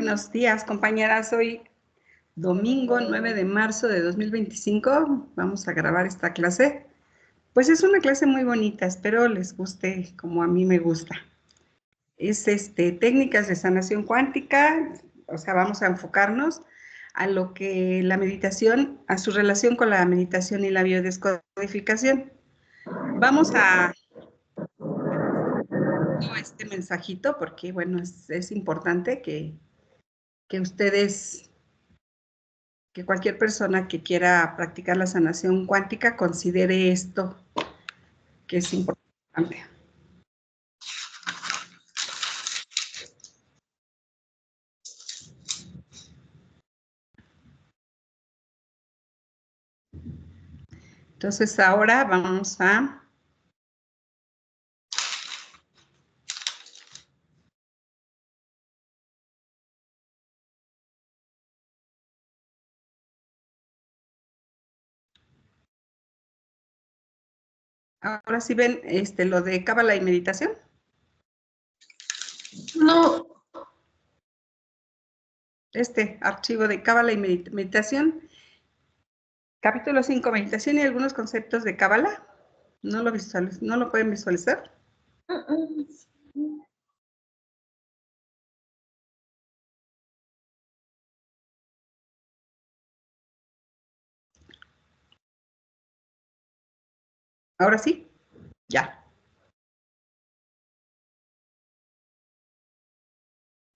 Buenos días, compañeras. Hoy domingo 9 de marzo de 2025 vamos a grabar esta clase. Pues es una clase muy bonita, espero les guste como a mí me gusta. Es técnicas de sanación cuántica, o sea, vamos a enfocarnos a lo que la meditación, a su relación con la meditación y la biodescodificación. Vamos a este mensajito porque, bueno, es importante que ustedes, que cualquier persona que quiera practicar la sanación cuántica considere esto, que es importante. Entonces ahora vamos a ahora sí ven lo de cábala y meditación. No. Este archivo de cábala y meditación, capítulo 5, meditación y algunos conceptos de cábala. ¿No lo pueden visualizar? Ahora sí, ya.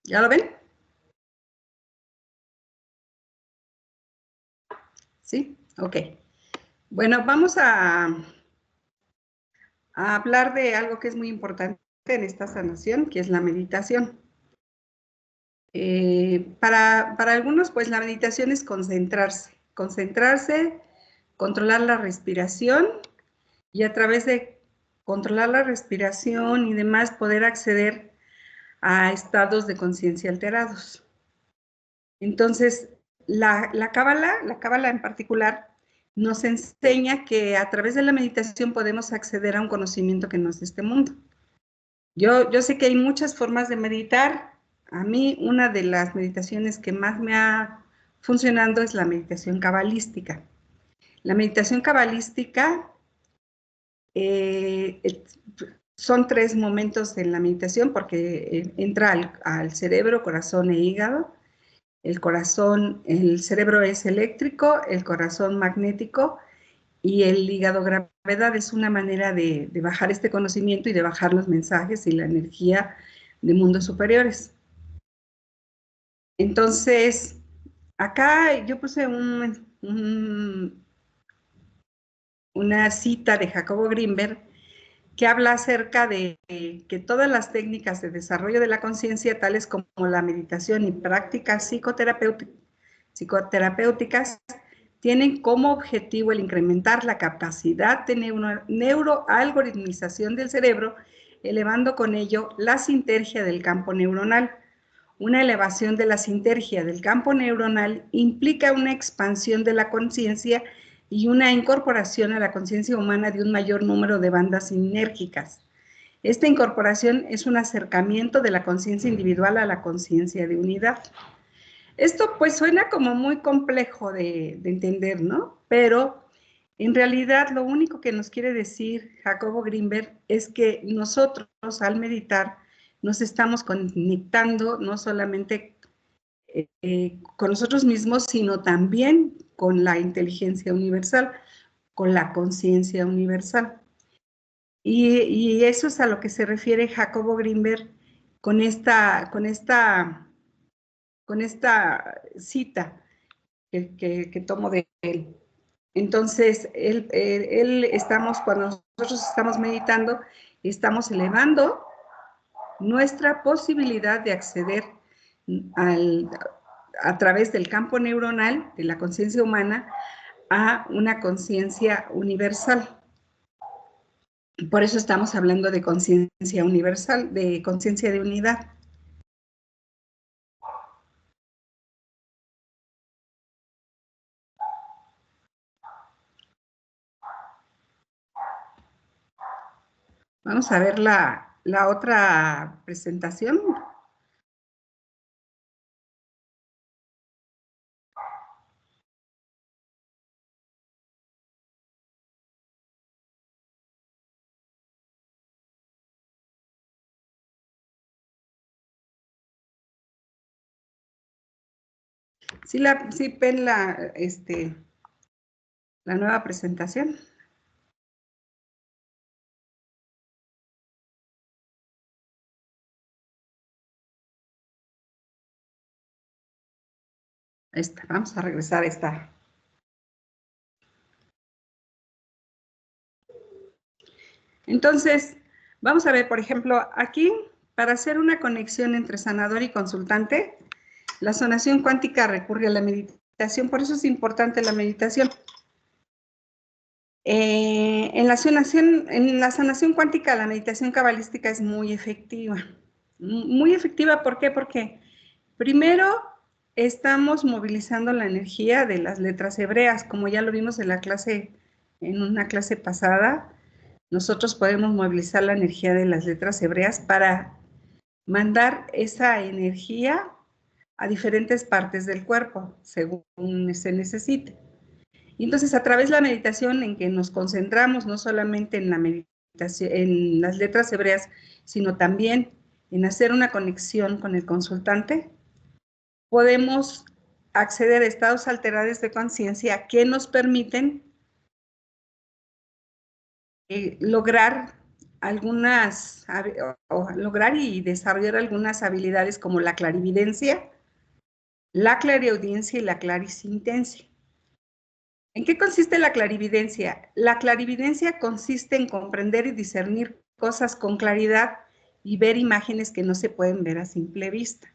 ¿Ya lo ven? Sí, ok. Bueno, vamos a hablar de algo que es muy importante en esta sanación, que es la meditación. Para algunos, pues la meditación es concentrarse, controlar la respiración y a través de controlar la respiración y demás poder acceder a estados de conciencia alterados. Entonces, la cábala en particular, nos enseña que a través de la meditación podemos acceder a un conocimiento que no es de este mundo. Yo sé que hay muchas formas de meditar. A mí una de las meditaciones que más me ha funcionado es la meditación cabalística. La meditación cabalística son 3 momentos en la meditación porque entra al cerebro, corazón e hígado. El cerebro es eléctrico, el corazón magnético y el hígado gravedad. Es una manera de bajar este conocimiento y de bajar los mensajes y la energía de mundos superiores. Entonces, acá yo puse una cita de Jacobo Grinberg que habla acerca de que todas las técnicas de desarrollo de la conciencia, tales como la meditación y prácticas psicoterapéuticas, tienen como objetivo el incrementar la capacidad de neuroalgoritmización del cerebro, elevando con ello la sinergia del campo neuronal. Una elevación de la sinergia del campo neuronal implica una expansión de la conciencia y una incorporación a la conciencia humana de un mayor número de bandas sinérgicas. Esta incorporación es un acercamiento de la conciencia individual a la conciencia de unidad. Esto pues suena como muy complejo de entender, ¿no? Pero en realidad lo único que nos quiere decir Jacobo Grinberg es que nosotros al meditar nos estamos conectando no solamente con nosotros mismos, sino también con la inteligencia universal, con la conciencia universal. Y eso es a lo que se refiere Jacobo Grinberg con esta cita que tomo de él. Entonces, cuando nosotros estamos meditando, estamos elevando nuestra posibilidad de acceder a través del campo neuronal de la conciencia humana a una conciencia universal. Por eso estamos hablando de conciencia universal, de conciencia de unidad. Vamos a ver la otra presentación. ¿Sí ven la nueva presentación? Esta, vamos a regresar a esta. Entonces, vamos a ver, por ejemplo, aquí, para hacer una conexión entre sanador y consultante, la sanación cuántica recurre a la meditación, por eso es importante la meditación. En la sanación cuántica, la meditación cabalística es muy efectiva. Muy efectiva, ¿por qué? Porque primero estamos movilizando la energía de las letras hebreas, como ya lo vimos en una clase pasada. Nosotros podemos movilizar la energía de las letras hebreas para mandar esa energía a diferentes partes del cuerpo, según se necesite. Y entonces, a través de la meditación en que nos concentramos no solamente en la meditación, en las letras hebreas, sino también en hacer una conexión con el consultante, podemos acceder a estados alterados de conciencia que nos permiten lograr lograr y desarrollar algunas habilidades como la clarividencia, la clariaudiencia y la clarisintencia. ¿En qué consiste la clarividencia? La clarividencia consiste en comprender y discernir cosas con claridad y ver imágenes que no se pueden ver a simple vista.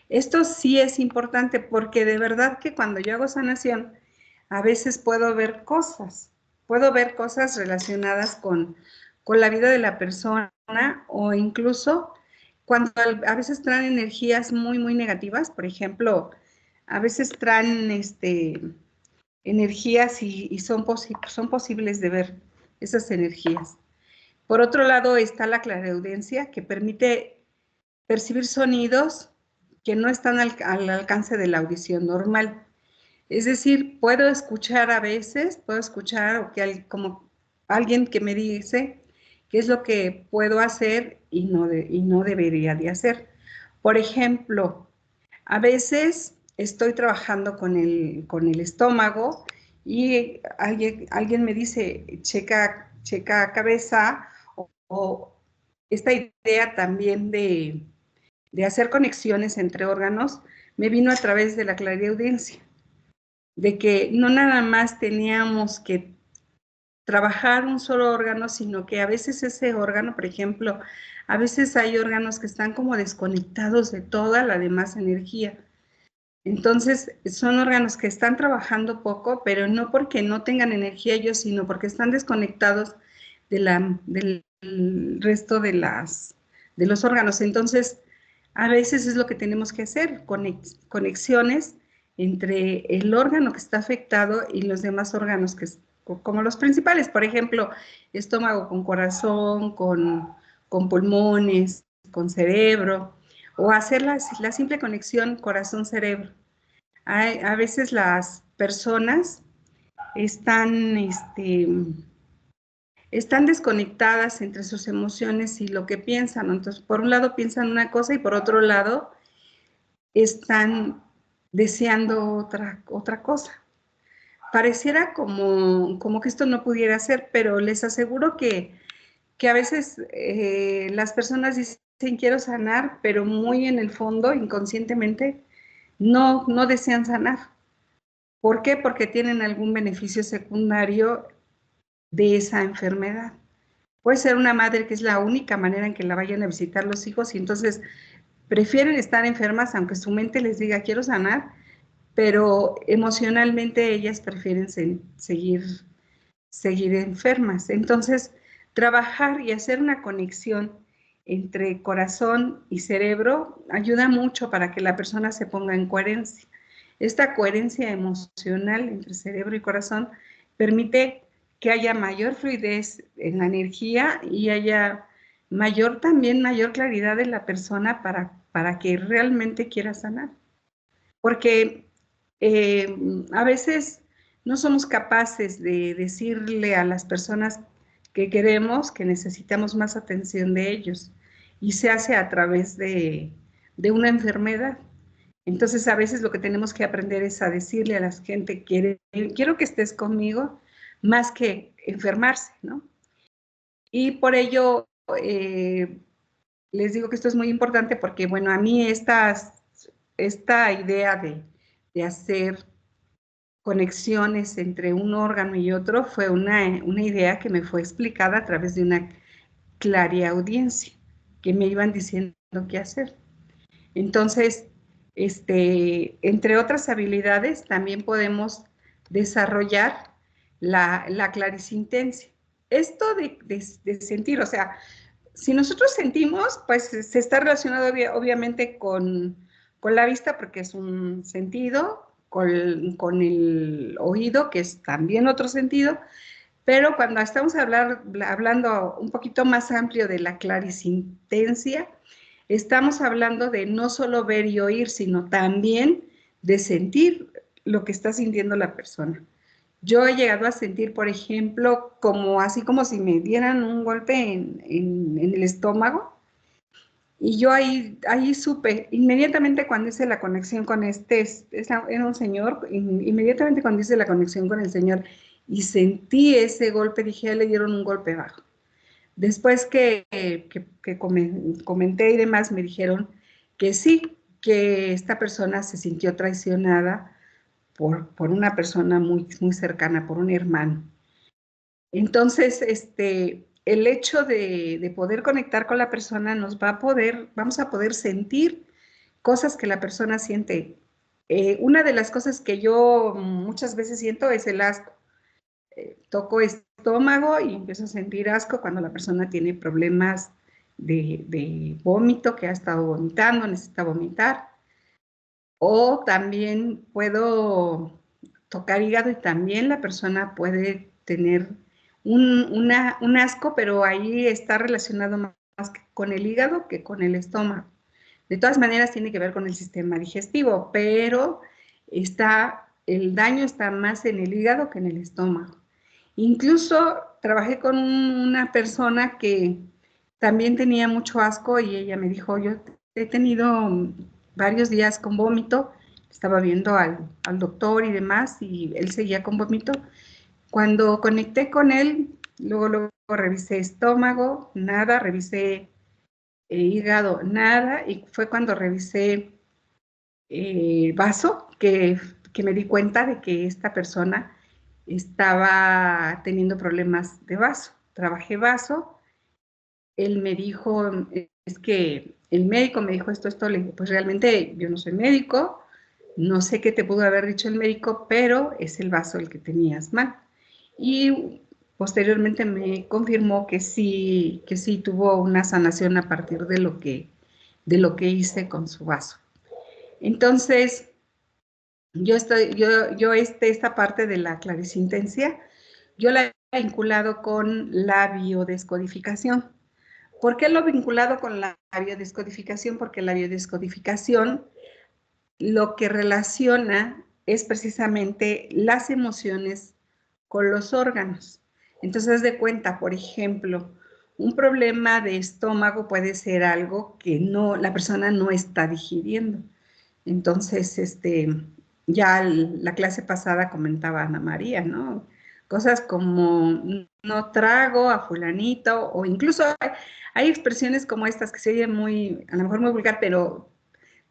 Esto sí es importante porque de verdad que cuando yo hago sanación, a veces puedo ver cosas relacionadas con la vida de la persona o incluso cuando a veces traen energías muy, muy negativas, por ejemplo, a veces traen energías y son posibles de ver esas energías. Por otro lado está la clariaudiencia, que permite percibir sonidos que no están al alcance de la audición normal. Es decir, puedo escuchar como alguien que me dice qué es lo que puedo hacer y no debería de hacer. Por ejemplo, a veces estoy trabajando con el estómago y alguien me dice, checa cabeza, o esta idea también de hacer conexiones entre órganos me vino a través de la clariaudiencia, de que no nada más teníamos que trabajar un solo órgano, sino que a veces ese órgano, por ejemplo, a veces hay órganos que están como desconectados de toda la demás energía. Entonces, son órganos que están trabajando poco, pero no porque no tengan energía ellos, sino porque están desconectados del resto de los órganos. Entonces, a veces es lo que tenemos que hacer, conexiones entre el órgano que está afectado y los demás órganos como los principales, por ejemplo, estómago con corazón, con pulmones, con cerebro, o hacer la simple conexión corazón-cerebro. A veces las personas están, están desconectadas entre sus emociones y lo que piensan, ¿no? Entonces, por un lado piensan una cosa y por otro lado están deseando otra cosa. Pareciera como que esto no pudiera ser, pero les aseguro que a veces las personas dicen quiero sanar, pero muy en el fondo, inconscientemente, no desean sanar. ¿Por qué? Porque tienen algún beneficio secundario de esa enfermedad. Puede ser una madre que es la única manera en que la vayan a visitar los hijos y entonces prefieren estar enfermas aunque su mente les diga quiero sanar, pero emocionalmente ellas prefieren seguir enfermas. Entonces, trabajar y hacer una conexión entre corazón y cerebro ayuda mucho para que la persona se ponga en coherencia. Esta coherencia emocional entre cerebro y corazón permite que haya mayor fluidez en la energía y haya mayor claridad en la persona para que realmente quiera sanar. Porque a veces no somos capaces de decirle a las personas que queremos que necesitamos más atención de ellos y se hace a través de una enfermedad. Entonces, a veces lo que tenemos que aprender es a decirle a la gente, quiero que estés conmigo, más que enfermarse, ¿no? Y por ello, les digo que esto es muy importante porque, bueno, a mí esta idea de hacer conexiones entre un órgano y otro fue una idea que me fue explicada a través de una clariaudiencia, que me iban diciendo qué hacer. Entonces, entre otras habilidades, también podemos desarrollar la clarisintencia. Esto de sentir, o sea, si nosotros sentimos, pues se está relacionado obviamente con la vista, porque es un sentido, con el oído, que es también otro sentido, pero cuando estamos hablando un poquito más amplio de la clarisintencia, estamos hablando de no solo ver y oír, sino también de sentir lo que está sintiendo la persona. Yo he llegado a sentir, por ejemplo, así como si me dieran un golpe en el estómago, y yo ahí supe, inmediatamente cuando hice la conexión con era un señor, inmediatamente cuando hice la conexión con el señor y sentí ese golpe, dije, le dieron un golpe bajo. Después que comenté y demás, me dijeron que sí, que esta persona se sintió traicionada por una persona muy, muy cercana, por un hermano. Entonces, el hecho de poder conectar con la persona vamos a poder sentir cosas que la persona siente. Una de las cosas que yo muchas veces siento es el asco. Toco estómago y empiezo a sentir asco cuando la persona tiene problemas de vómito, que ha estado vomitando, necesita vomitar. O también puedo tocar hígado y también la persona puede tener un asco, pero ahí está relacionado más con el hígado que con el estómago. De todas maneras tiene que ver con el sistema digestivo, pero el daño está más en el hígado que en el estómago. Incluso trabajé con una persona que también tenía mucho asco y ella me dijo, yo he tenido varios días con vómito, estaba viendo al doctor y demás y él seguía con vómito. Cuando conecté con él, luego revisé estómago, nada, revisé hígado, nada, y fue cuando revisé vaso que me di cuenta de que esta persona estaba teniendo problemas de vaso. Trabajé vaso, él me dijo, es que el médico me dijo esto, le dije, pues realmente yo no soy médico, no sé qué te pudo haber dicho el médico, pero es el vaso el que tenías mal. Y posteriormente me confirmó que sí tuvo una sanación a partir de lo que hice con su vaso. Entonces, esta parte de la clarisintencia, yo la he vinculado con la biodescodificación. ¿Por qué lo he vinculado con la biodescodificación? Porque la biodescodificación lo que relaciona es precisamente las emociones con los órganos. Entonces, haz de cuenta, por ejemplo, un problema de estómago puede ser algo que la persona no está digiriendo. Entonces, ya la clase pasada comentaba Ana María, ¿no? Cosas como no trago a fulanito, o incluso hay expresiones como estas que se oyen a lo mejor muy vulgar, pero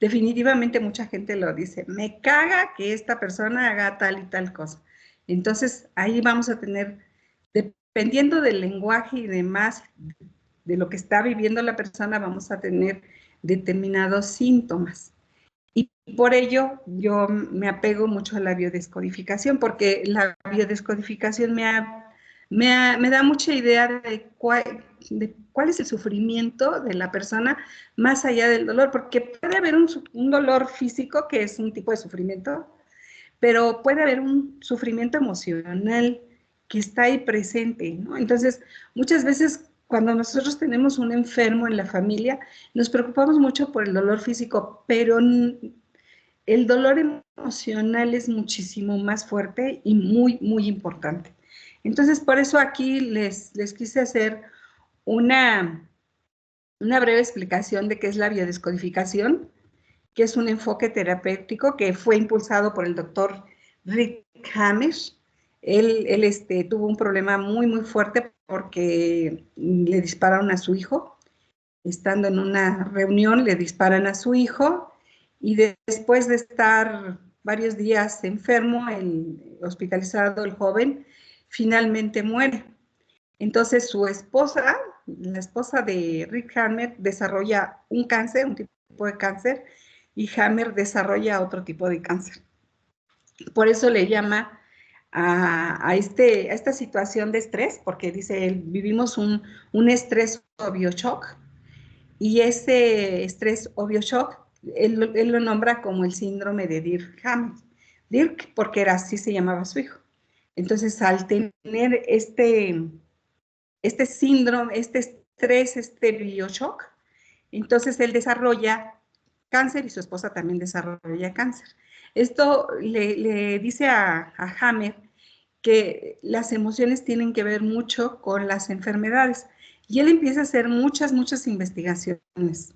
definitivamente mucha gente lo dice, me caga que esta persona haga tal y tal cosa. Entonces, ahí vamos a tener, dependiendo del lenguaje y demás, de lo que está viviendo la persona, vamos a tener determinados síntomas. Y por ello yo me apego mucho a la biodescodificación, porque la biodescodificación me da mucha idea de cuál es el sufrimiento de la persona más allá del dolor, porque puede haber un dolor físico, que es un tipo de sufrimiento, pero puede haber un sufrimiento emocional que está ahí presente, ¿no? Entonces, muchas veces cuando nosotros tenemos un enfermo en la familia, nos preocupamos mucho por el dolor físico, pero el dolor emocional es muchísimo más fuerte y muy, muy importante. Entonces, por eso aquí les quise hacer una breve explicación de qué es la biodescodificación que es un enfoque terapéutico que fue impulsado por el doctor Rick Hammer. Él tuvo un problema muy, muy fuerte porque le dispararon a su hijo. Estando en una reunión, le disparan a su hijo y después de estar varios días enfermo, hospitalizado, el joven, finalmente muere. Entonces su esposa, la esposa de Rick Hammer, desarrolla un cáncer, un tipo de cáncer, y Hammer desarrolla otro tipo de cáncer. Por eso le llama a esta situación de estrés, porque dice él, vivimos un estrés o bioshock, y ese estrés o bioshock, él lo nombra como el síndrome de Dirk Hammer. Dirk, porque era así se llamaba su hijo. Entonces, al tener este síndrome, este estrés, este bioshock, entonces él desarrolla cáncer y su esposa también desarrolla cáncer. Esto le dice a Hammer que las emociones tienen que ver mucho con las enfermedades y él empieza a hacer muchas investigaciones.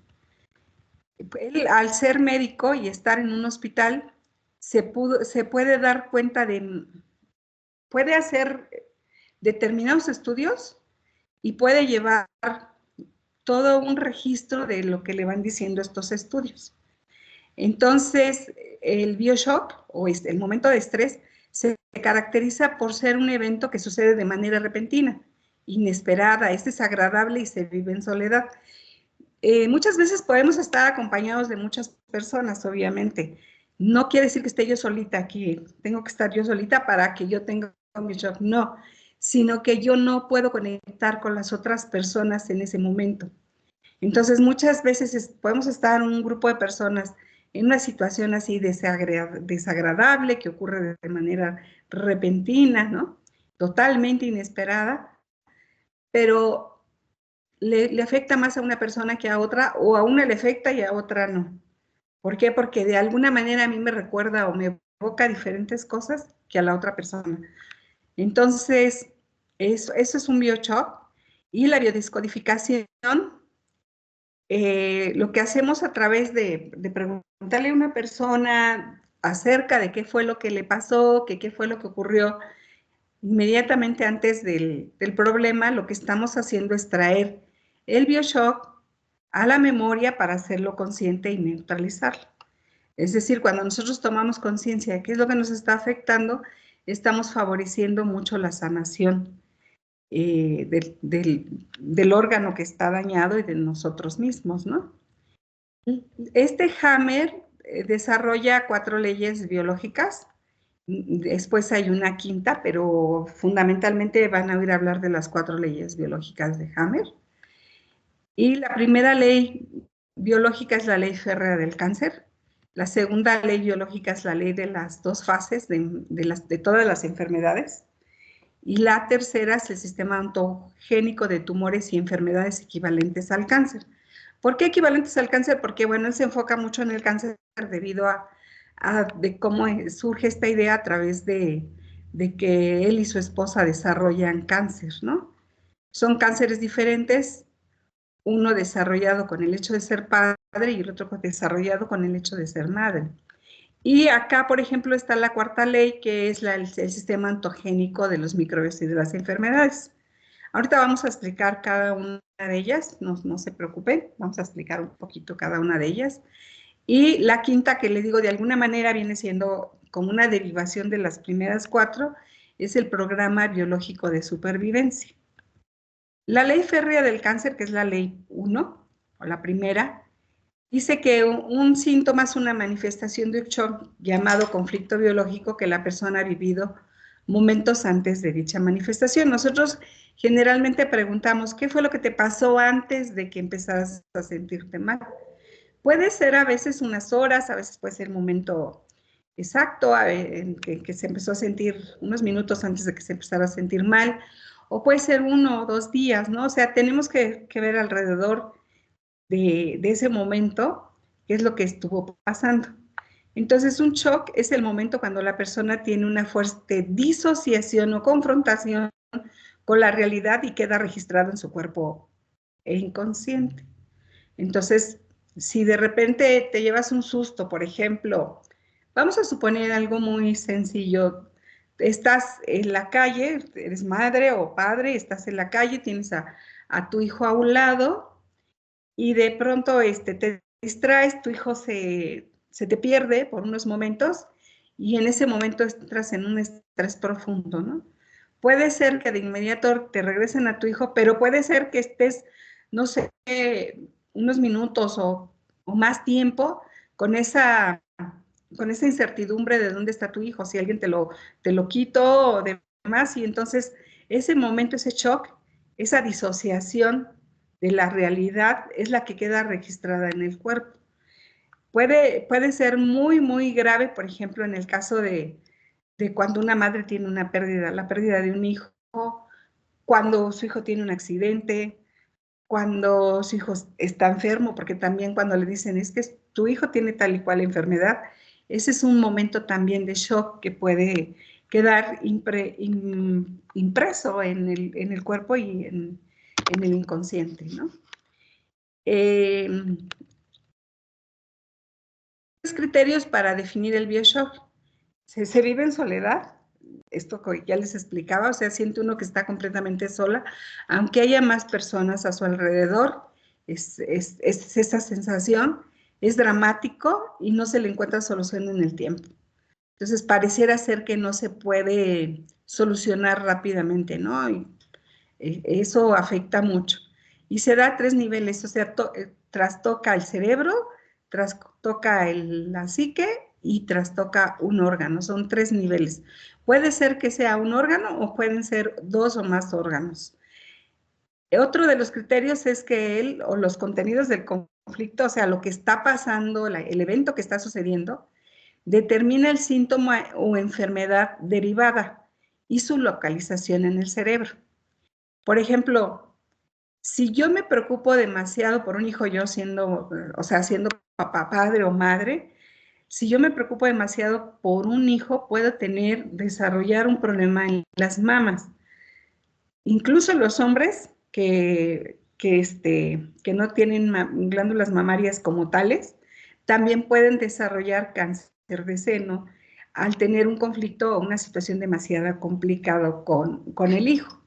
Él, al ser médico y estar en un hospital, se puede dar cuenta puede hacer determinados estudios y puede llevar todo un registro de lo que le van diciendo estos estudios. Entonces, el bioshock o el momento de estrés se caracteriza por ser un evento que sucede de manera repentina, inesperada, es desagradable y se vive en soledad. Muchas veces podemos estar acompañados de muchas personas, obviamente. No quiere decir que esté yo solita aquí, tengo que estar yo solita para que yo tenga un bioshock, no, sino que yo no puedo conectar con las otras personas en ese momento. Entonces, muchas veces podemos estar en un grupo de personas en una situación así desagradable, que ocurre de manera repentina, ¿no? Totalmente inesperada, pero le afecta más a una persona que a otra, o a una le afecta y a otra no. ¿Por qué? Porque de alguna manera a mí me recuerda o me evoca diferentes cosas que a la otra persona. Entonces, eso es un bioshock. Y la biodescodificación, lo que hacemos a través de preguntarle a una persona acerca de qué fue lo que le pasó, qué fue lo que ocurrió inmediatamente antes del problema, lo que estamos haciendo es traer el bioshock a la memoria para hacerlo consciente y neutralizarlo. Es decir, cuando nosotros tomamos conciencia de qué es lo que nos está afectando, estamos favoreciendo mucho la sanación del órgano que está dañado y de nosotros mismos, ¿no? Este Hammer desarrolla 4 leyes biológicas. Después hay una quinta, pero fundamentalmente van a oír hablar de las 4 leyes biológicas de Hammer. Y la primera ley biológica es la ley férrea del cáncer. La segunda ley biológica es la ley de las 2 fases de todas las enfermedades. Y la tercera es el sistema ontogénico de tumores y enfermedades equivalentes al cáncer. ¿Por qué equivalentes al cáncer? Porque, bueno, él se enfoca mucho en el cáncer debido a de cómo surge esta idea a través de que él y su esposa desarrollan cáncer, ¿no? Son cánceres diferentes, uno desarrollado con el hecho de ser padre y el otro desarrollado con el hecho de ser madre. Y acá, por ejemplo, está la cuarta ley, que es el sistema ontogénico de los microbios y de las enfermedades. Ahorita vamos a explicar cada una de ellas, no se preocupen, vamos a explicar un poquito cada una de ellas. Y la quinta, que le digo, de alguna manera viene siendo como una derivación de las primeras 4, es el programa biológico de supervivencia. La ley férrea del cáncer, que es la ley 1, o la primera, dice que un síntoma es una manifestación de un shock llamado conflicto biológico que la persona ha vivido momentos antes de dicha manifestación. Nosotros generalmente preguntamos, ¿qué fue lo que te pasó antes de que empezaras a sentirte mal? Puede ser a veces unas horas, a veces puede ser un momento exacto en que se empezó a sentir unos minutos antes de que se empezara a sentir mal, o puede ser 1 o 2 días, ¿no? O sea, tenemos que ver alrededor de ese momento qué es lo que estuvo pasando. Entonces, un shock es el momento cuando la persona tiene una fuerte disociación o confrontación con la realidad y queda registrado en su cuerpo inconsciente. Entonces, Si de repente te llevas un susto, por ejemplo, vamos a suponer algo muy sencillo. Estás en la calle, eres madre o padre, estás en la calle, tienes a tu hijo a un lado y de pronto te distraes, tu hijo se te pierde por unos momentos y en ese momento entras en un estrés profundo, ¿no? Puede ser que de inmediato te regresen a tu hijo, pero puede ser que estés, no sé, unos minutos o más tiempo con esa, con esa incertidumbre de dónde está tu hijo, si alguien te lo quitó o demás, y entonces ese momento, ese shock, esa disociación de la realidad es la que queda registrada en el cuerpo. Puede ser muy, muy grave, por ejemplo, en el caso de cuando una madre tiene una pérdida, la pérdida de un hijo, cuando su hijo tiene un accidente, cuando su hijo está enfermo, porque también cuando le dicen es que tu hijo tiene tal y cual enfermedad, ese es un momento también de shock que puede quedar impreso en el cuerpo y en el inconsciente, ¿no? Los criterios para definir el bioshock. Se vive en soledad, esto que ya les explicaba, o sea, siente uno que está completamente sola, aunque haya más personas a su alrededor, es esa sensación, es dramático y no se le encuentra solución en el tiempo. Entonces, pareciera ser que no se puede solucionar rápidamente, ¿no? Y eso afecta mucho. Y se da a 3 niveles, o sea, trastoca el cerebro, trastoca la psique y trastoca un órgano. Son 3 niveles. Puede ser que sea un órgano o pueden ser 2 o más órganos. Otro de los criterios es que él o los contenidos del conflicto, o sea, lo que está pasando, el evento que está sucediendo, determina el síntoma o enfermedad derivada y su localización en el cerebro. Por ejemplo, si yo me preocupo demasiado por un hijo, yo siendo, o sea, siendo papá, padre o madre, si yo me preocupo demasiado por un hijo, puedo desarrollar un problema en las mamas. Incluso los hombres que no tienen glándulas mamarias como tales, también pueden desarrollar cáncer de seno al tener un conflicto o una situación demasiado complicada con el hijo.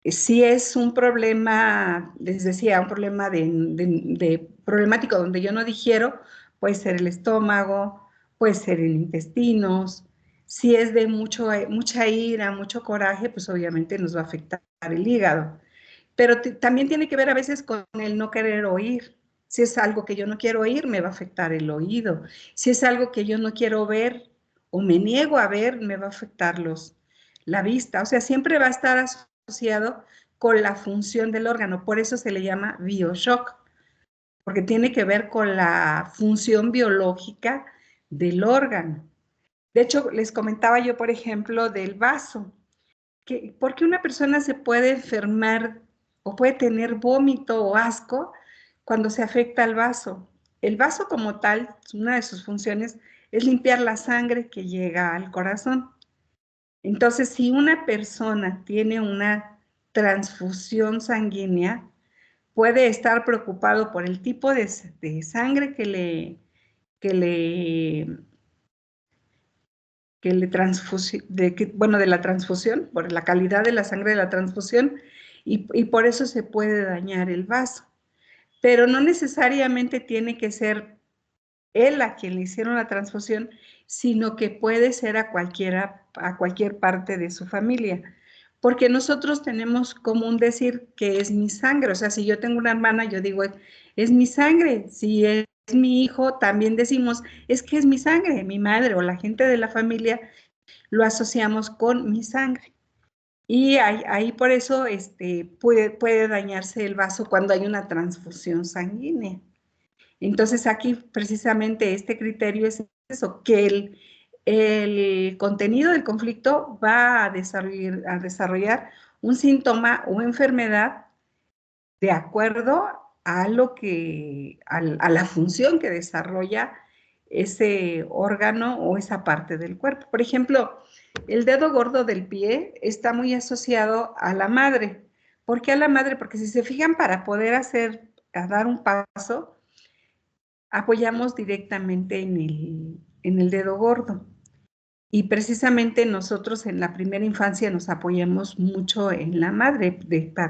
Si es un problema, les decía, un problema de problemático donde yo no digiero, puede ser el estómago, puede ser el intestinos. Si es de mucha ira, mucho coraje, pues obviamente nos va a afectar el hígado. Pero también tiene que ver a veces con el no querer oír. Si es algo que yo no quiero oír, me va a afectar el oído. Si es algo que yo no quiero ver o me niego a ver, me va a afectar la vista. O sea, siempre va a estar asociado con la función del órgano. Por eso se le llama bioshock, porque tiene que ver con la función biológica del órgano. De hecho, les comentaba yo, por ejemplo, del vaso. ¿Por qué una persona se puede enfermar o puede tener vómito o asco cuando se afecta al vaso? El vaso como tal, una de sus funciones es limpiar la sangre que llega al corazón. Entonces, si una persona tiene una transfusión sanguínea, puede estar preocupado por el tipo de sangre que le de la transfusión, por la calidad de la sangre de la transfusión, y por eso se puede dañar el vaso. Pero no necesariamente tiene que ser él a quien le hicieron la transfusión, sino que puede ser a cualquier parte de su familia. Porque nosotros tenemos común decir que es mi sangre. O sea, si yo tengo una hermana, yo digo, es mi sangre. Si es mi hijo, también decimos, es que es mi sangre. Mi madre o la gente de la familia lo asociamos con mi sangre. Y ahí por eso puede dañarse el vaso cuando hay una transfusión sanguínea. Entonces aquí precisamente este criterio es eso, que el contenido del conflicto va a desarrollar un síntoma o enfermedad de acuerdo a la función que desarrolla ese órgano o esa parte del cuerpo. Por ejemplo, el dedo gordo del pie está muy asociado a la madre. ¿Por qué a la madre? Porque si se fijan, para poder hacer dar un paso, apoyamos directamente en el dedo gordo. Y precisamente nosotros en la primera infancia nos apoyamos mucho en la madre.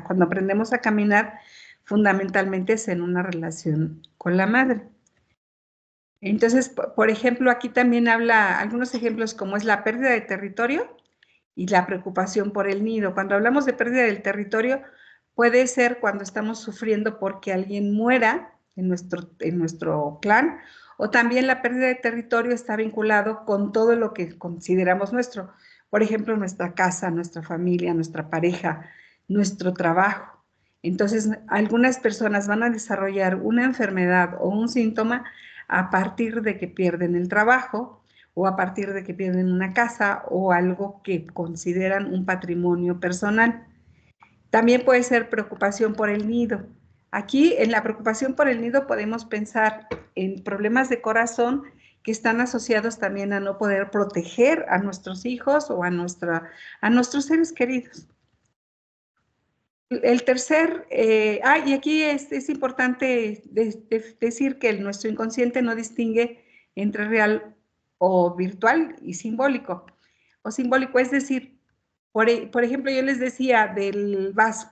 Cuando aprendemos a caminar, fundamentalmente es en una relación con la madre. Entonces, por ejemplo, aquí también habla algunos ejemplos como es la pérdida de territorio y la preocupación por el nido. Cuando hablamos de pérdida del territorio, puede ser cuando estamos sufriendo porque alguien muera en nuestro clan, o también la pérdida de territorio está vinculado con todo lo que consideramos nuestro. Por ejemplo, nuestra casa, nuestra familia, nuestra pareja, nuestro trabajo. Entonces, algunas personas van a desarrollar una enfermedad o un síntoma a partir de que pierden el trabajo, o a partir de que pierden una casa o algo que consideran un patrimonio personal. También puede ser preocupación por el nido. Aquí, en la preocupación por el nido, podemos pensar en problemas de corazón que están asociados también a no poder proteger a nuestros hijos o a nuestros seres queridos. El tercer, y aquí es importante decir que nuestro inconsciente no distingue entre real o virtual y simbólico. O simbólico, es decir, por ejemplo, yo les decía del vaso.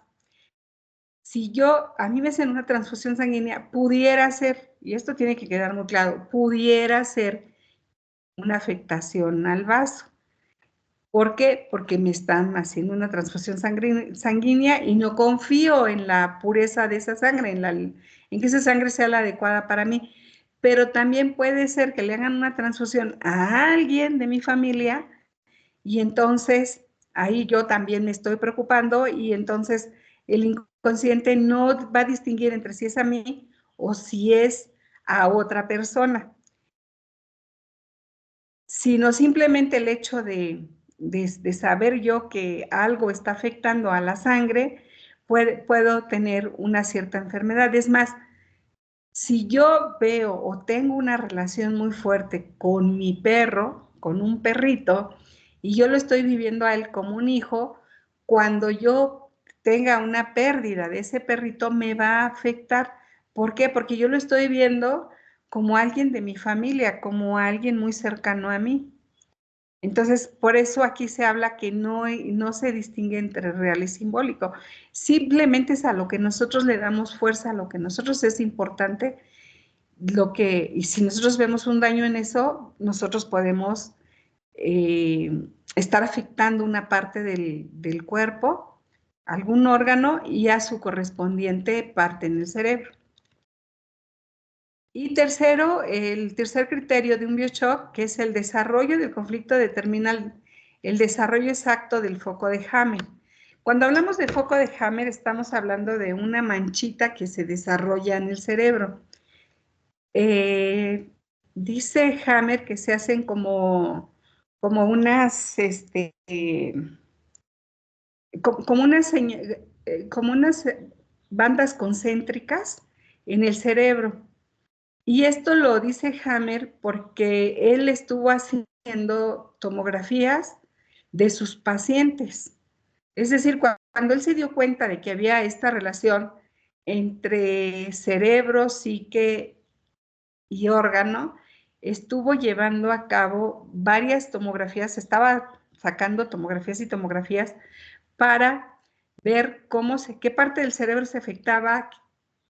Si a mí me hacen una transfusión sanguínea, pudiera ser, y esto tiene que quedar muy claro, pudiera ser una afectación al vaso. ¿Por qué? Porque me están haciendo una transfusión sanguínea y no confío en la pureza de esa sangre, en que esa sangre sea la adecuada para mí. Pero también puede ser que le hagan una transfusión a alguien de mi familia y entonces ahí yo también me estoy preocupando y entonces el inconsciente no va a distinguir entre si es a mí o si es a otra persona, sino simplemente el hecho de saber yo que algo está afectando a la sangre, puedo tener una cierta enfermedad. Es más, si yo veo o tengo una relación muy fuerte con mi perro, con un perrito, y yo lo estoy viviendo a él como un hijo, cuando yo tenga una pérdida de ese perrito me va a afectar. ¿Por qué? Porque yo lo estoy viendo como alguien de mi familia, como alguien muy cercano a mí. Entonces, por eso aquí se habla que no se distingue entre real y simbólico. Simplemente es a lo que nosotros le damos fuerza, a lo que nosotros es importante, y si nosotros vemos un daño en eso, nosotros podemos estar afectando una parte del cuerpo, algún órgano y a su correspondiente parte en el cerebro. Y tercero, el tercer criterio de un bioshock, que es el desarrollo del conflicto, determina el desarrollo exacto del foco de Hammer. Cuando hablamos de foco de Hammer, estamos hablando de una manchita que se desarrolla en el cerebro. Dice Hammer que se hacen como unas, como unas bandas concéntricas en el cerebro. Y esto lo dice Hammer porque él estuvo haciendo tomografías de sus pacientes. Es decir, cuando él se dio cuenta de que había esta relación entre cerebro, psique y órgano, estuvo llevando a cabo varias tomografías, estaba sacando tomografías y tomografías para ver qué parte del cerebro se afectaba,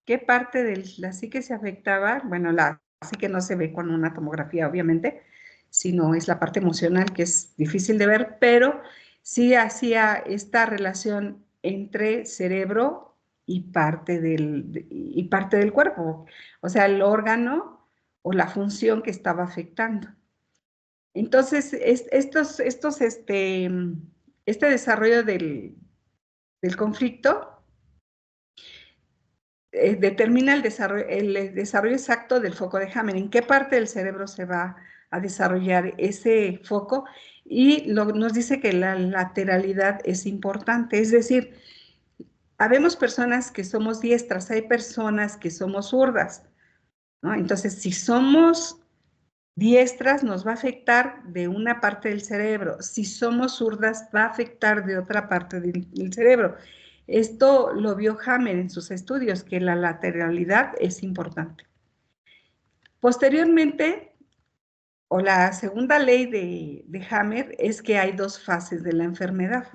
qué parte de la psique se afectaba. Bueno, la psique no se ve con una tomografía, obviamente, sino es la parte emocional que es difícil de ver, pero sí hacía esta relación entre cerebro y parte del cuerpo, o sea, el órgano o la función que estaba afectando. Entonces, este desarrollo del conflicto determina el desarrollo exacto del foco de Hammer, en qué parte del cerebro se va a desarrollar ese foco, y nos dice que la lateralidad es importante, es decir, habemos personas que somos diestras, hay personas que somos zurdas, ¿no? Entonces, si somos diestras, nos va a afectar de una parte del cerebro. Si somos zurdas, va a afectar de otra parte del cerebro. Esto lo vio Hammer en sus estudios, que la lateralidad es importante. Posteriormente, o la segunda ley de Hammer es que hay dos fases de la enfermedad.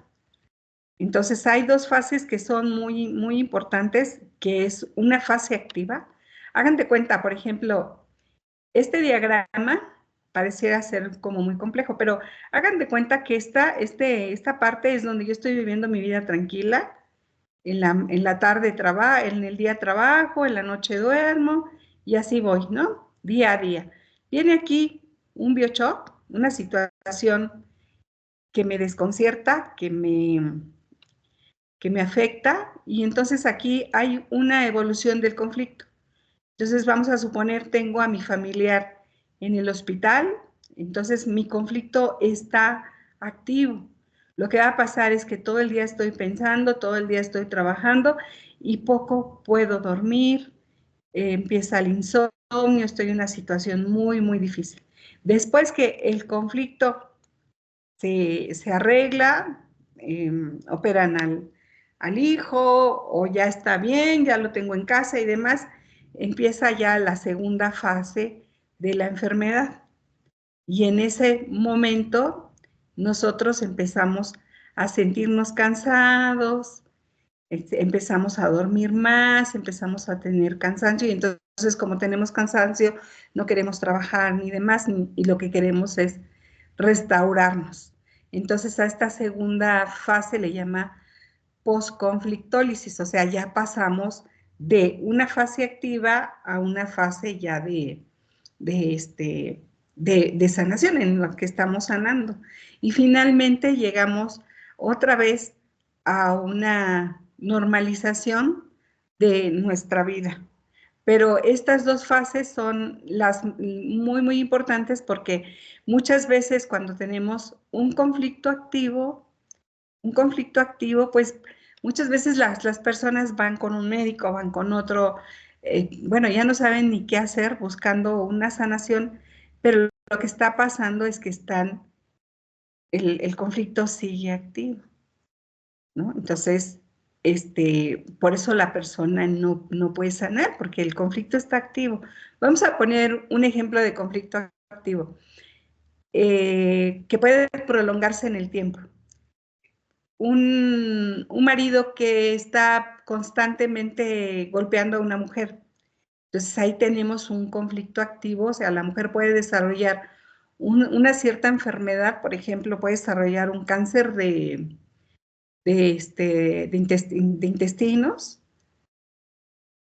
Entonces hay dos fases que son muy importantes, que es una fase activa. Hagan de cuenta, por ejemplo, este diagrama pareciera ser como muy complejo, pero hagan de cuenta que esta parte es donde yo estoy viviendo mi vida tranquila. En la tarde trabajo, en el día trabajo, en la noche duermo y así voy, ¿no? Día a día. Viene aquí un bioshock, una situación que me desconcierta, que me afecta, y entonces aquí hay una evolución del conflicto. Entonces vamos a suponer, tengo a mi familiar en el hospital, entonces mi conflicto está activo. Lo que va a pasar es que todo el día estoy pensando, todo el día estoy trabajando y poco puedo dormir, empieza el insomnio, estoy en una situación muy difícil. Después que el conflicto se arregla, operan al hijo, o ya está bien, ya lo tengo en casa y demás, empieza ya la segunda fase de la enfermedad. Y en ese momento nosotros empezamos a sentirnos cansados, empezamos a dormir más, empezamos a tener cansancio, y entonces como tenemos cansancio, no queremos trabajar ni demás, y lo que queremos es restaurarnos. Entonces a esta segunda fase le llama posconflictólisis, o sea, ya pasamos de una fase activa a una fase ya de sanación, en la que estamos sanando. Y finalmente llegamos otra vez a una normalización de nuestra vida. Pero estas dos fases son las muy importantes, porque muchas veces cuando tenemos un conflicto activo, pues muchas veces las personas van con un médico, van con otro, bueno, ya no saben ni qué hacer buscando una sanación, pero lo que está pasando es que el conflicto sigue activo, ¿no? Entonces, por eso la persona no puede sanar, porque el conflicto está activo. Vamos a poner un ejemplo de conflicto activo, que puede prolongarse en el tiempo. Un marido que está constantemente golpeando a una mujer. Entonces ahí tenemos un conflicto activo, o sea, la mujer puede desarrollar una cierta enfermedad, por ejemplo, puede desarrollar un cáncer de intestinos,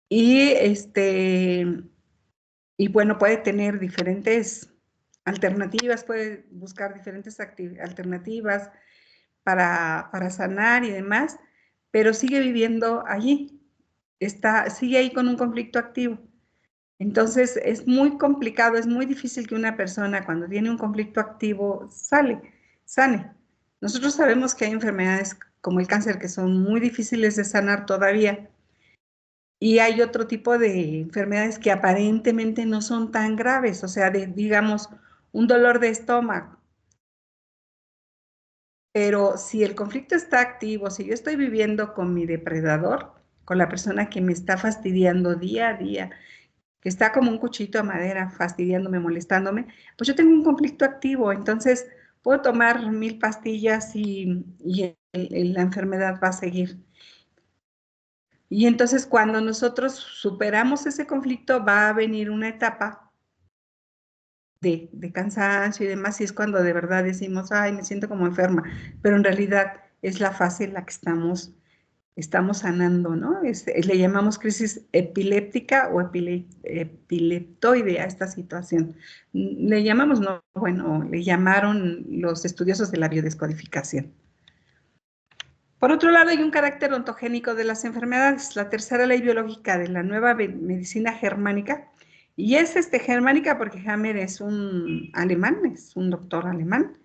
y, y bueno, puede tener diferentes alternativas, puede buscar diferentes alternativas para sanar y demás, pero sigue viviendo allí, sigue ahí con un conflicto activo. Entonces es muy complicado, es muy difícil que una persona cuando tiene un conflicto activo sane. Nosotros sabemos que hay enfermedades como el cáncer que son muy difíciles de sanar todavía, y hay otro tipo de enfermedades que aparentemente no son tan graves, o sea, digamos, un dolor de estómago. Pero si el conflicto está activo, si yo estoy viviendo con mi depredador, con la persona que me está fastidiando día a día, que está como un cuchito de madera fastidiándome, molestándome, pues yo tengo un conflicto activo. Entonces puedo tomar 1000 pastillas y la enfermedad va a seguir. Y entonces cuando nosotros superamos ese conflicto, va a venir una etapa de cansancio y demás, y es cuando de verdad decimos, ay, me siento como enferma, pero en realidad es la fase en la que estamos sanando, ¿no? Le llamamos crisis epiléptica o epileptoide a esta situación. Le llamamos, no, bueno, le llamaron los estudiosos de la biodescodificación. Por otro lado, hay un carácter ontogénico de las enfermedades, la tercera ley biológica de la nueva medicina germánica, y es germánica porque Hammer es un alemán, es un doctor alemán,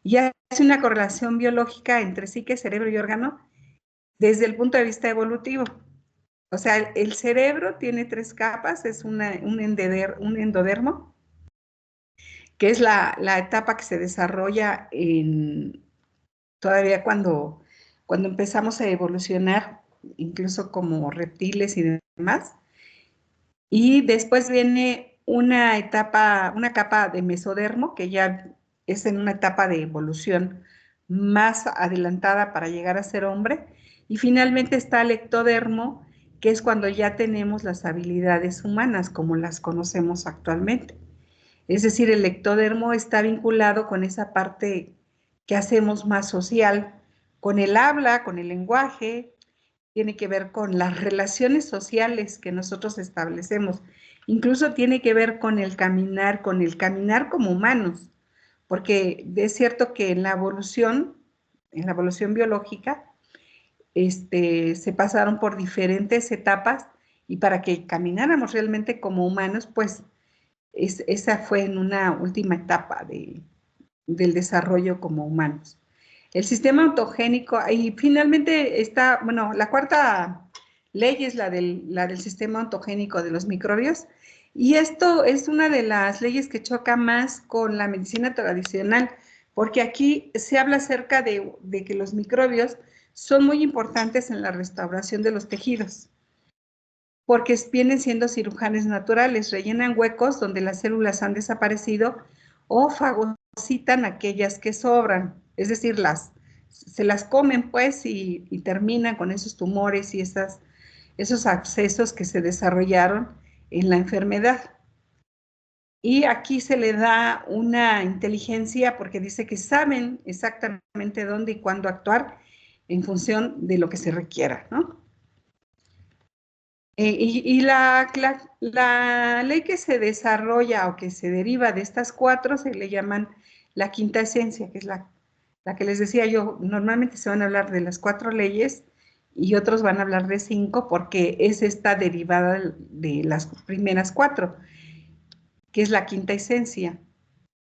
y hace una correlación biológica entre psique, cerebro y órgano desde el punto de vista evolutivo. O sea, el cerebro tiene 3 capas, es un endodermo, que es la etapa que se desarrolla todavía cuando cuando empezamos a evolucionar, incluso como reptiles y demás. Y después viene una etapa, una capa de mesodermo, que ya es en una etapa de evolución más adelantada para llegar a ser hombre. Y finalmente está el ectodermo, que es cuando ya tenemos las habilidades humanas como las conocemos actualmente. Es decir, el ectodermo está vinculado con esa parte que hacemos más social, con el habla, con el lenguaje, tiene que ver con las relaciones sociales que nosotros establecemos, incluso tiene que ver con el caminar como humanos, porque es cierto que en la evolución biológica, se pasaron por diferentes etapas y para que camináramos realmente como humanos, pues esa fue en una última etapa del desarrollo como humanos. El sistema ontogénico, y finalmente está, bueno, la cuarta ley es la del sistema ontogénico de los microbios, y esto es una de las leyes que choca más con la medicina tradicional, porque aquí se habla acerca de que los microbios son muy importantes en la restauración de los tejidos, porque vienen siendo cirujanes naturales, rellenan huecos donde las células han desaparecido o fagocitan aquellas que sobran, es decir, se las comen pues y terminan con esos tumores y esos abscesos que se desarrollaron en la enfermedad. Y aquí se le da una inteligencia porque dice que saben exactamente dónde y cuándo actuar en función de lo que se requiera, ¿no? Y la ley que se desarrolla o que se deriva de estas cuatro se le llaman la quinta esencia, que es la que les decía yo. Normalmente se van a hablar de las cuatro leyes y otros van a hablar de 5 porque es esta derivada de las primeras cuatro, que es la quinta esencia.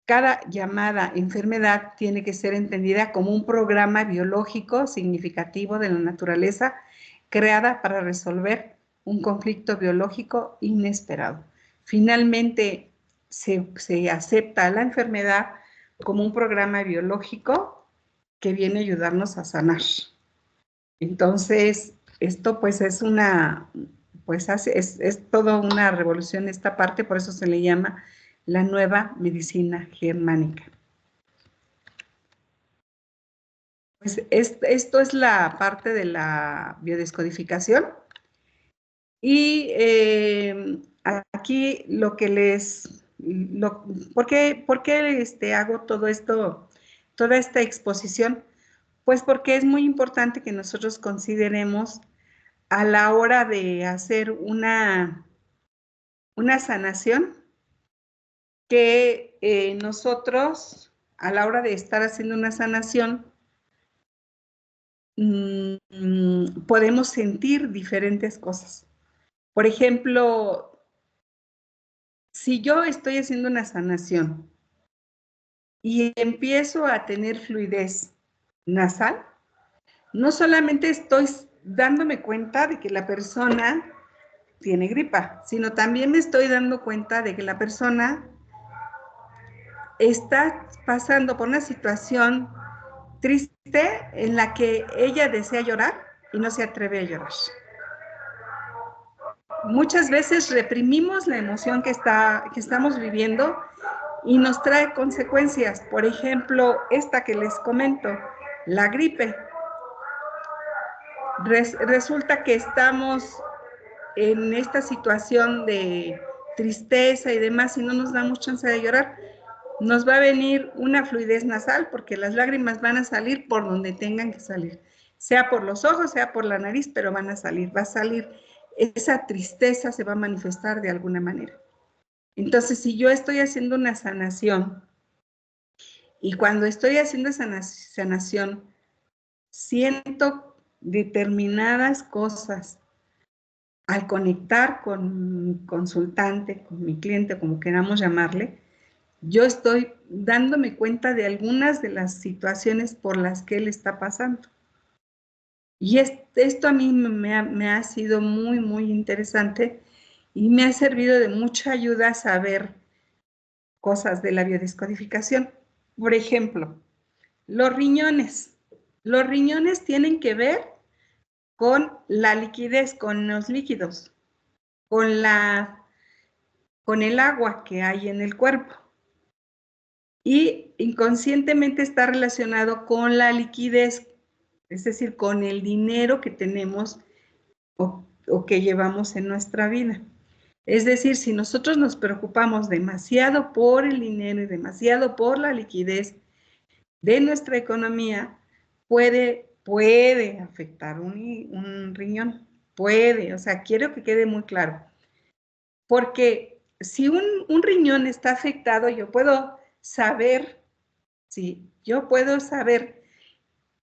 Cada llamada enfermedad tiene que ser entendida como un programa biológico significativo de la naturaleza creada para resolver un conflicto biológico inesperado. Finalmente, se acepta la enfermedad como un programa biológico que viene a ayudarnos a sanar. Entonces, esto pues es toda una revolución esta parte, por eso se le llama la nueva medicina germánica. Pues esto es la parte de la biodescodificación. Y aquí lo que ¿por qué hago todo esto, toda esta exposición? Pues porque es muy importante que nosotros consideremos a la hora de hacer una sanación, que nosotros, a la hora de estar haciendo una sanación, podemos sentir diferentes cosas. Por ejemplo, si yo estoy haciendo una sanación y empiezo a tener fluidez nasal, no solamente estoy dándome cuenta de que la persona tiene gripa, sino también me estoy dando cuenta de que la persona está pasando por una situación triste en la que ella desea llorar y no se atreve a llorar. Muchas veces reprimimos la emoción que estamos viviendo y nos trae consecuencias. Por ejemplo, esta que les comento, la gripe. Resulta que estamos en esta situación de tristeza y demás y no nos damos chance de llorar. Nos va a venir una fluidez nasal porque las lágrimas van a salir por donde tengan que salir, sea por los ojos, sea por la nariz, pero van a salir, va a salir. Esa tristeza se va a manifestar de alguna manera. Entonces, si yo estoy haciendo una sanación y cuando estoy haciendo esa sanación siento determinadas cosas, al conectar con mi consultante, con mi cliente, como queramos llamarle, yo estoy dándome cuenta de algunas de las situaciones por las que él está pasando. Y esto a mí me ha sido muy, muy interesante y me ha servido de mucha ayuda a saber cosas de la biodescodificación. Por ejemplo, los riñones. Los riñones tienen que ver con la liquidez, con los líquidos, con el agua que hay en el cuerpo. Y inconscientemente está relacionado con la liquidez, es decir, con el dinero que tenemos o que llevamos en nuestra vida. Es decir, si nosotros nos preocupamos demasiado por el dinero y demasiado por la liquidez de nuestra economía, puede afectar un riñón. Puede, o sea, quiero que quede muy claro. Porque si un riñón está afectado, yo puedo saber, sí, yo puedo saber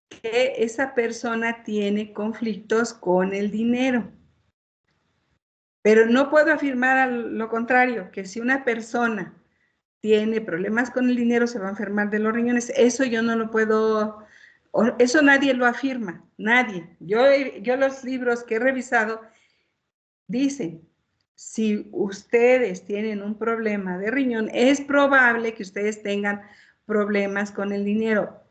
que esa persona tiene conflictos con el dinero. Pero no puedo afirmar lo contrario, que si una persona tiene problemas con el dinero se va a enfermar de los riñones. Eso yo no lo puedo, eso nadie lo afirma, nadie. Yo los libros que he revisado dicen, si ustedes tienen un problema de riñón, es probable que ustedes tengan problemas con el dinero.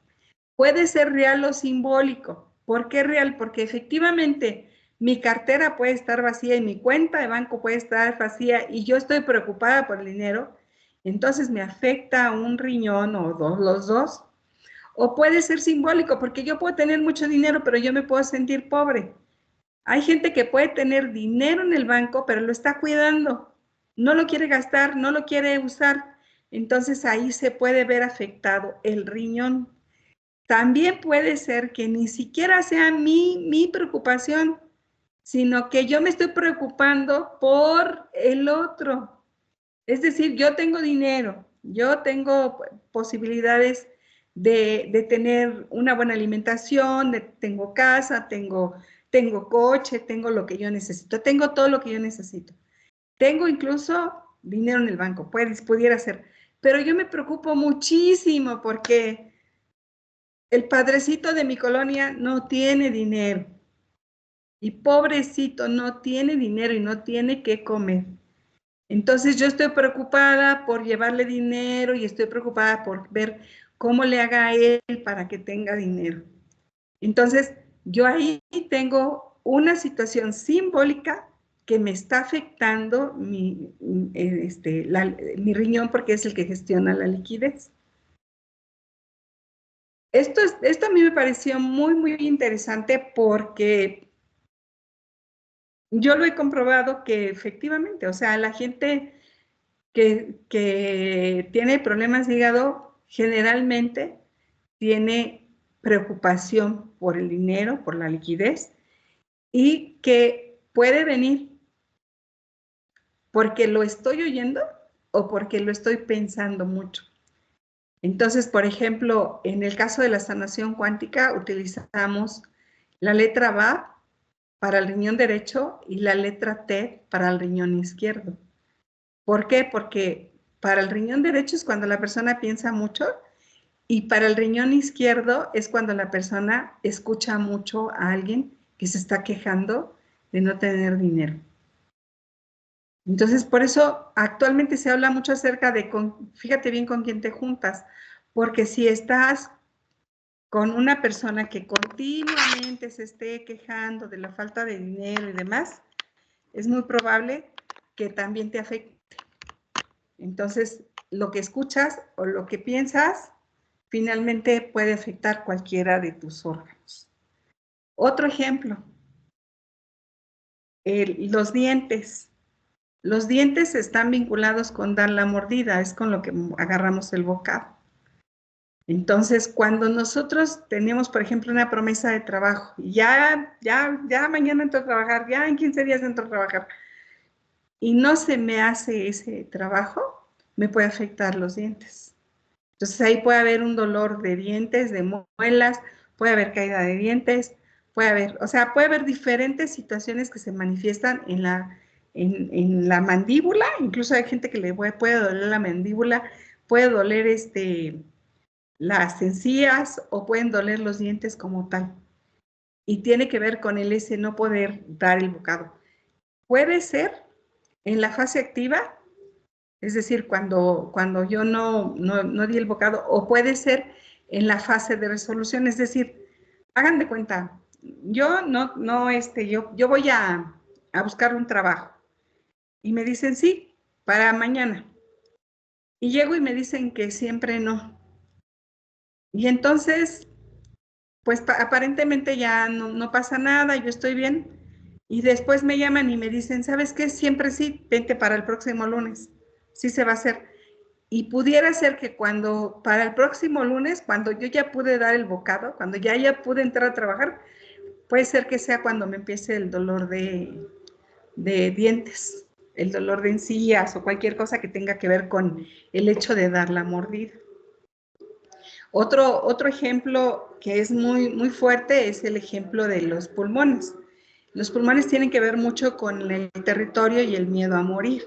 Puede ser real o simbólico. ¿Por qué real? Porque efectivamente mi cartera puede estar vacía y mi cuenta de banco puede estar vacía y yo estoy preocupada por el dinero, entonces me afecta un riñón o los dos. O puede ser simbólico, porque yo puedo tener mucho dinero, pero yo me puedo sentir pobre. Hay gente que puede tener dinero en el banco, pero lo está cuidando. No lo quiere gastar, no lo quiere usar. Entonces ahí se puede ver afectado el riñón. También puede ser que ni siquiera sea mi preocupación, sino que yo me estoy preocupando por el otro. Es decir, yo tengo dinero, yo tengo posibilidades de tener una buena alimentación, tengo casa, tengo coche, tengo lo que yo necesito, tengo todo lo que yo necesito. Tengo incluso dinero en el banco, pudiera ser. Pero yo me preocupo muchísimo porque el padrecito de mi colonia no tiene dinero. Y pobrecito, no tiene dinero y no tiene qué comer. Entonces yo estoy preocupada por llevarle dinero y estoy preocupada por ver cómo le haga a él para que tenga dinero. Entonces yo ahí tengo una situación simbólica que me está afectando mi riñón porque es el que gestiona la liquidez. Esto a mí me pareció muy, muy interesante porque yo lo he comprobado que efectivamente, o sea, la gente que tiene problemas de hígado generalmente tiene preocupación por el dinero, por la liquidez, y que puede venir porque lo estoy oyendo o porque lo estoy pensando mucho. Entonces, por ejemplo, en el caso de la sanación cuántica, utilizamos la letra BA para el riñón derecho y la letra T para el riñón izquierdo. ¿Por qué? Porque para el riñón derecho es cuando la persona piensa mucho y para el riñón izquierdo es cuando la persona escucha mucho a alguien que se está quejando de no tener dinero. Entonces, por eso actualmente se habla mucho acerca de, fíjate bien con quién te juntas, porque si estás con una persona que continuamente se esté quejando de la falta de dinero y demás, es muy probable que también te afecte. Entonces, lo que escuchas o lo que piensas finalmente puede afectar cualquiera de tus órganos. Otro ejemplo, los dientes. Los dientes están vinculados con dar la mordida, es con lo que agarramos el bocado. Entonces, cuando nosotros tenemos, por ejemplo, una promesa de trabajo, y ya mañana entro a trabajar, ya en 15 días entro a trabajar, y no se me hace ese trabajo, me puede afectar los dientes. Entonces ahí puede haber un dolor de dientes, de muelas, puede haber caída de dientes, puede haber diferentes situaciones que se manifiestan en la mandíbula, incluso hay gente que puede doler la mandíbula, puede doler las encías o pueden doler los dientes como tal. Y tiene que ver con ese no poder dar el bocado. Puede ser en la fase activa, es decir, cuando yo no di el bocado, o puede ser en la fase de resolución, es decir, Hagan de cuenta, yo yo voy a buscar un trabajo y me dicen sí, para mañana. Y llego y me dicen que siempre no. Y entonces, pues aparentemente ya no pasa nada, yo estoy bien. Y después me llaman y me dicen, ¿sabes qué? Siempre sí, vente para el próximo lunes. Sí se va a hacer. Y pudiera ser que para el próximo lunes, cuando yo ya pude dar el bocado, cuando ya pude entrar a trabajar, puede ser que sea cuando me empiece el dolor de dientes, el dolor de encías o cualquier cosa que tenga que ver con el hecho de dar la mordida. Otro ejemplo que es muy fuerte es el ejemplo de los pulmones. Los pulmones tienen que ver mucho con el territorio y el miedo a morir.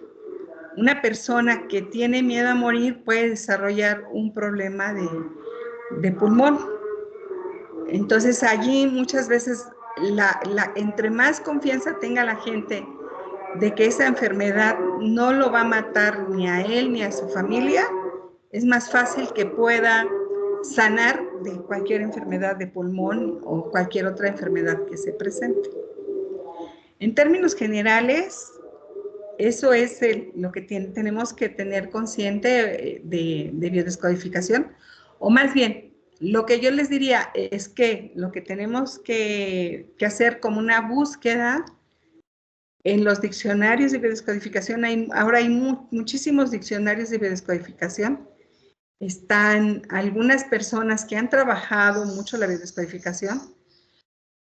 Una persona que tiene miedo a morir puede desarrollar un problema de pulmón. Entonces allí muchas veces entre más confianza tenga la gente de que esa enfermedad no lo va a matar ni a él ni a su familia, es más fácil que pueda sanar de cualquier enfermedad de pulmón o cualquier otra enfermedad que se presente. En términos generales, eso es lo que tenemos que tener consciente de biodescodificación, o más bien, lo que yo les diría es que lo que tenemos que hacer como una búsqueda en los diccionarios de biodescodificación, ahora hay muchísimos diccionarios de biodescodificación. Están algunas personas que han trabajado mucho la biodescodificación,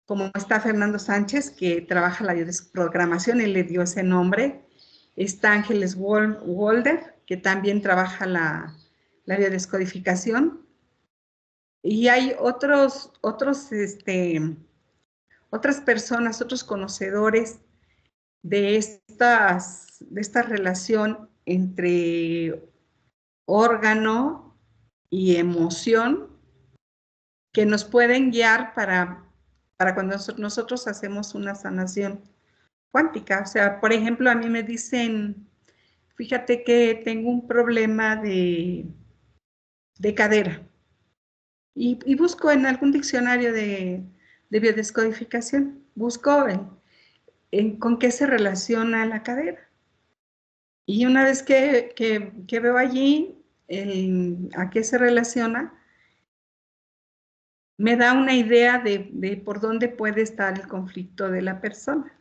como está Fernando Sánchez, que trabaja la biodesprogramación, él le dio ese nombre. Está Ángeles Walder, que también trabaja la biodescodificación. Y hay otras personas, otros conocedores de esta relación entre órgano y emoción que nos pueden guiar para cuando nosotros hacemos una sanación cuántica. O sea, por ejemplo, a mí me dicen, fíjate que tengo un problema de cadera y busco en algún diccionario de biodescodificación, busco con qué se relaciona la cadera. Y una vez que veo allí a qué se relaciona, me da una idea de por dónde puede estar el conflicto de la persona.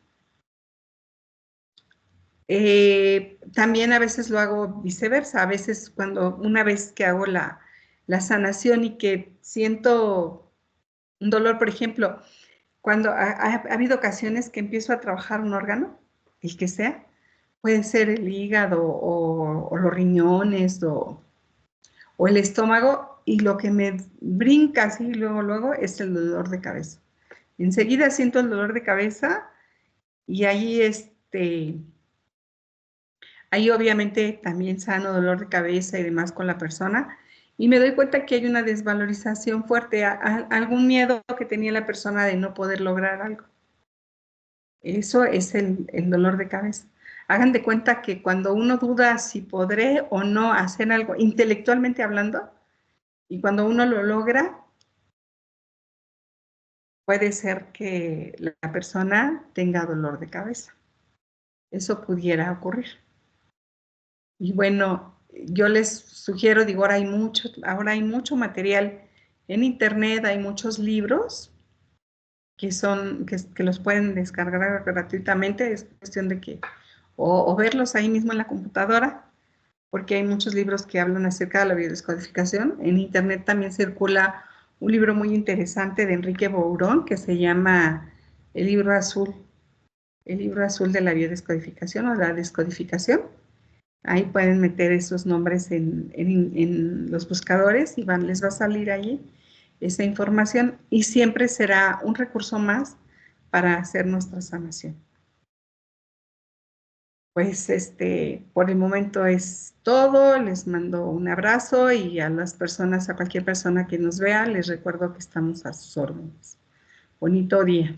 También a veces lo hago viceversa, a veces una vez que hago la sanación y que siento un dolor, por ejemplo, cuando ha habido ocasiones que empiezo a trabajar un órgano, el que sea, puede ser el hígado o los riñones o el estómago, y lo que me brinca así luego es el dolor de cabeza. Enseguida siento el dolor de cabeza y ahí obviamente también sano dolor de cabeza y demás con la persona, y me doy cuenta que hay una desvalorización fuerte, algún miedo que tenía la persona de no poder lograr algo. Eso es el dolor de cabeza. Hagan de cuenta que cuando uno duda si podré o no hacer algo, intelectualmente hablando, y cuando uno lo logra, puede ser que la persona tenga dolor de cabeza. Eso pudiera ocurrir. Y bueno, yo les sugiero, digo, ahora hay mucho material en internet, hay muchos libros que los pueden descargar gratuitamente, es cuestión de que, o verlos ahí mismo en la computadora, porque hay muchos libros que hablan acerca de la biodescodificación. En internet también circula un libro muy interesante de Enrique Bourón que se llama El libro azul de la biodescodificación o la descodificación. Ahí pueden meter esos nombres en los buscadores y les va a salir allí esa información, y siempre será un recurso más para hacer nuestra sanación. Pues por el momento es todo. Les mando un abrazo, y a cualquier persona que nos vea, les recuerdo que estamos a sus órdenes. Bonito día.